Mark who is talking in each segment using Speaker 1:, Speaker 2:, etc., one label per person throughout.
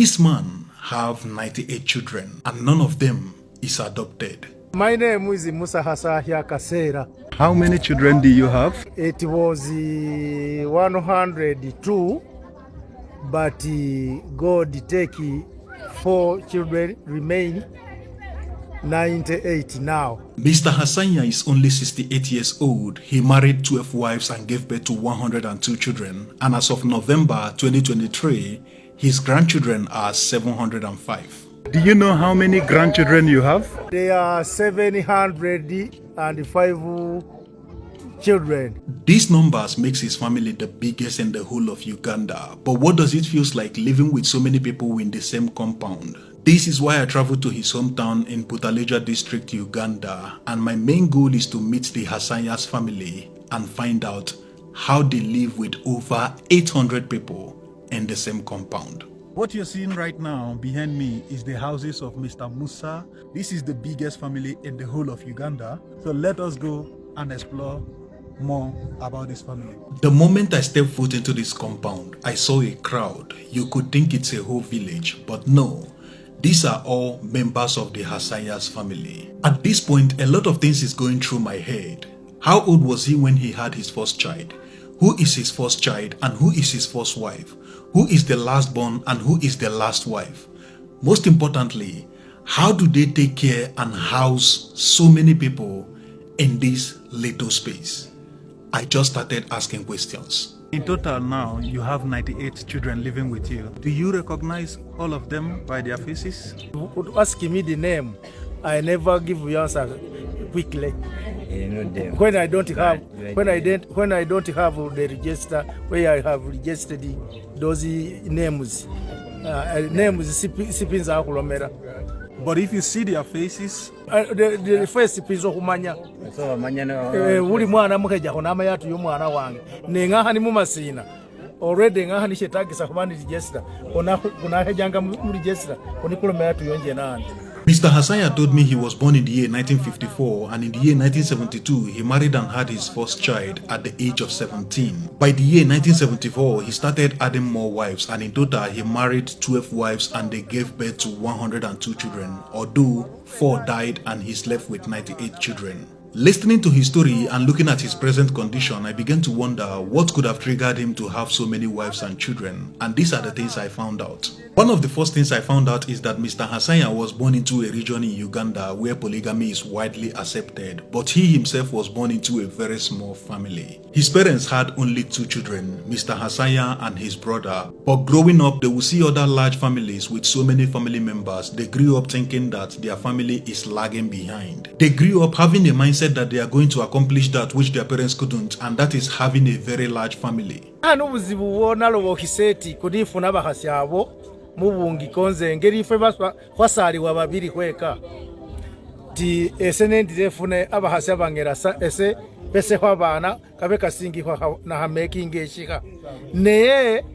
Speaker 1: This man have 98 children and none of them is adopted.
Speaker 2: My name is Musa Hasahia Kasera.
Speaker 3: How many children do you have?
Speaker 2: It was 102, but God take 4 children remain, 98 now.
Speaker 1: Mr. Hassania is only 68 years old. He married 12 wives and gave birth to 102 children. And as of November 2023, his grandchildren are 705.
Speaker 3: Do you know how many grandchildren you have?
Speaker 2: There are 705 children.
Speaker 1: These numbers makes his family the biggest in the whole of Uganda. But what does it feel like living with so many people in the same compound? This is why I traveled to his hometown in Butaleja district, Uganda, and my main goal is to meet the Hassania's family and find out how they live with over 800 people in the same compound.
Speaker 3: What you're seeing right now behind me is the houses of Mr. Musa. This is the biggest family in the whole of Uganda. So let us go and explore more about this family.
Speaker 1: The moment I stepped foot into this compound, I saw a crowd. You could think it's a whole village, but no. These are all members of the Hassania's family. At this point, a lot of things is going through my head. How old was he when he had his first child? Who is his first child and who is his first wife? Who is the last born and who is the last wife? Most importantly, how do they take care and house so many people in this little space? I just started asking questions. In total now, you have 98 children living with you. Do you recognize all of them by their faces?
Speaker 2: Ask me the name. I never give you answer quickly.
Speaker 4: You know them.
Speaker 2: When I don't have the register where I have registered those names, names akulomera.
Speaker 3: But if you see their faces,
Speaker 2: the first piece of kumanya.
Speaker 4: So manyana.
Speaker 2: Uli mwana mukeja konama yatu y'omwana wange. Nengaha ni mumasina. Already ngaha ni shetagisa kumani register. Kuna hejanga mu register. Kunikulomera yatu yonje nani.
Speaker 1: Mr. Hassania told me he was born in the year 1954 and in the year 1972 he married and had his first child at the age of 17. By the year 1974 he started adding more wives and in total he married 12 wives and they gave birth to 102 children, although 4 died and he's left with 98 children. Listening to his story and looking at his present condition, I began to wonder what could have triggered him to have so many wives and children, and these are the things I found out. One of the first things I found out is that Mr. Hassania was born into a region in Uganda where polygamy is widely accepted, but he himself was born into a very small family. His parents had only 2 children, Mr. Hassania and his brother, but growing up they would see other large families with so many family members. They grew up thinking that their family is lagging behind. They grew up having a mindset that they are going to accomplish that which their parents couldn't, and that is having a very large family.
Speaker 2: N'obuzibu bwona lobokiseti kudifuna bahasyabo mubungi konze ngeri ife basaliwa babiri kweka ti esenendi defune abahasya bangerasa ese pese kwa bana kabe kasingi kwa na hamaking eshika neye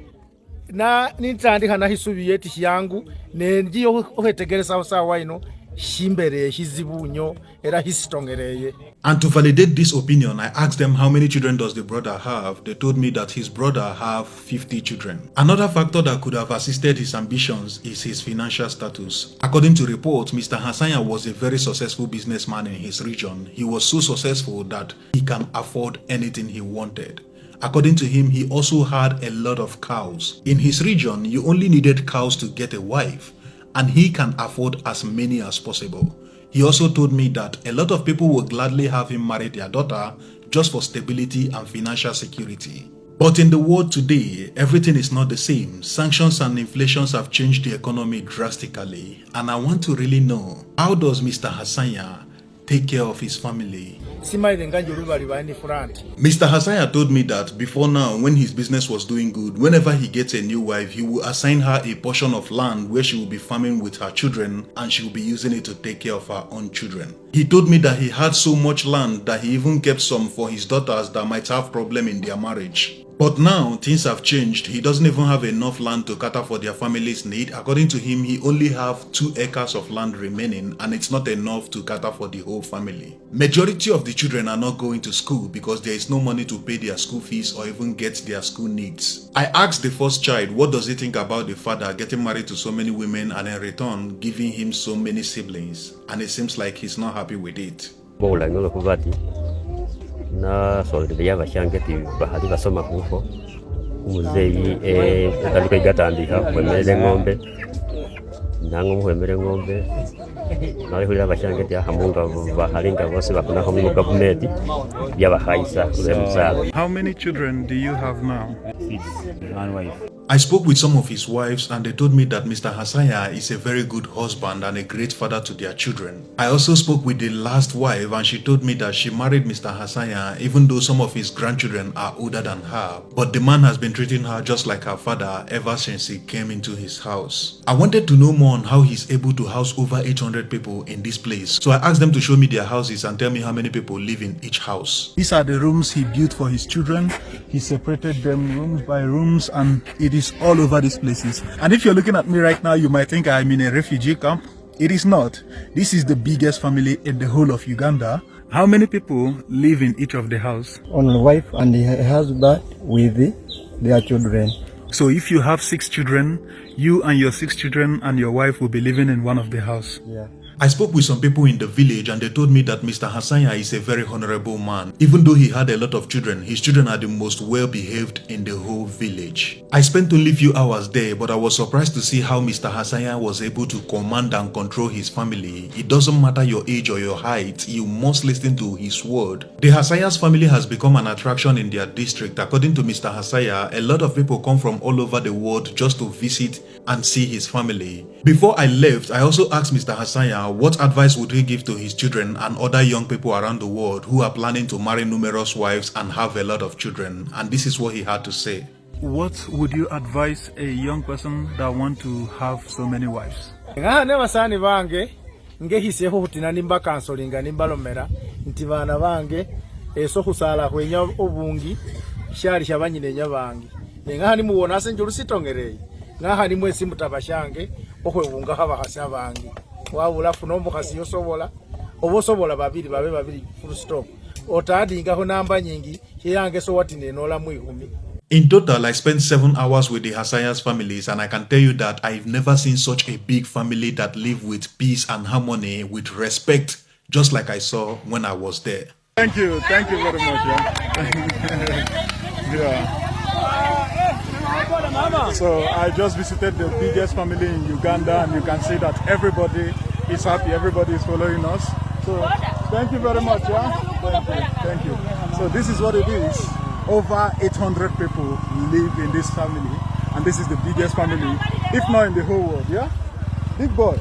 Speaker 2: na nitandika na hisubiye ti yangu ne ngiyo ohetegereza sawa ino shimbere hizibunyo era histongereye.
Speaker 1: And to validate this opinion, I asked them how many children does the brother have. They told me that his brother have 50 children. Another factor that could have assisted his ambitions is his financial status. According to reports, Mr. Hassania was a very successful businessman in his region. He was so successful that he can afford anything he wanted. According to him, he also had a lot of cows. In his region, you only needed cows to get a wife, and he can afford as many as possible. He also told me that a lot of people would gladly have him marry their daughter just for stability and financial security. But in the world today, everything is not the same. Sanctions and inflations have changed the economy drastically, and I want to really know, how does Mr. Hassania take care of his family? Mr. Hassania told me that before now, when his business was doing good, whenever he gets a new wife, he will assign her a portion of land where she will be farming with her children and she will be using it to take care of her own children. He told me that he had so much land that he even kept some for his daughters that might have problem in their marriage. But now, things have changed. He doesn't even have enough land to cater for their family's need. According to him, he only have 2 acres of land remaining and it's not enough to cater for the whole family. Majority of the children are not going to school because there is no money to pay their school fees or even get their school needs. I asked the first child what does he think about the father getting married to so many women and in return giving him so many siblings, and it seems like he's not happy with it.
Speaker 5: Na solidaria bashangeti bahati basoma kuko umuzeyi ndalika igatandika kwemere ngombe nango kwemere ngombe nali hulira bashangeti hamunga bahalinga bose bakuna ko mu government yabahaisa kulemzalo.
Speaker 3: How many children do you have now?
Speaker 5: 6, one wife.
Speaker 1: I spoke with some of his wives and they told me that Mr. Hasaya is a very good husband and a great father to their children. I also spoke with the last wife and she told me that she married Mr. Hasaya even though some of his grandchildren are older than her, but the man has been treating her just like her father ever since he came into his house. I wanted to know more on how he's able to house over 800 people in this place, so I asked them to show me their houses and tell me how many people live in each house.
Speaker 3: These are the rooms he built for his children. He separated them rooms by rooms and it is all over these places. And if you're looking at me right now, you might think I'm in a refugee camp. It is not. This is the biggest family in the whole of Uganda. How many people live in each of the house?
Speaker 6: Only wife and the husband with their children.
Speaker 3: So if you have 6 children, you and your 6 children and your wife will be living in one of the house.
Speaker 6: Yeah.
Speaker 1: I spoke with some people in the village and they told me that Mr. Hasaya is a very honorable man. Even though he had a lot of children, his children are the most well behaved in the whole village. I spent only few hours there, but I was surprised to see how Mr. Hasaya was able to command and control his family. It doesn't matter your age or your height, you must listen to his word. The Hasaya's family has become an attraction in their district. According to Mr. Hasaya, a lot of people come from all over the world just to visit and see his family. Before I left, I also asked Mr. Hasaya what advice would he give to his children and other young people around the world who are planning to marry numerous wives and have a lot of children, and this is what he had to say.
Speaker 3: What would you advise a young person that want to have so many wives?
Speaker 2: Ngahane basani bange ngehiseho hutina nimba kansolinga nimbalomera nti bana bange eso kusala kwenya obungi shali shabanyine nyabangi ngahani muwona senjuru sitongereye ngahani mwesi mutabashange okwebunga habahasya bangi wabula funombo kasi yosobola obosobola babiri full stop otadingaho namba nyingi yange so wati nenola mu 10.
Speaker 1: In total, I spent 7 hours with the Hasaya's families and I can tell you that I've never seen such a big family that live with peace and harmony, with respect, just like I saw when I was there.
Speaker 3: Thank you very much. Yeah. So I just visited the biggest family in Uganda and you can see that everybody is happy, everybody is following us. So thank you very much. Yeah? Thank you. So this is what it is. Over 800 people live in this family and this is the biggest family, if not in the whole world. Yeah? Big boy.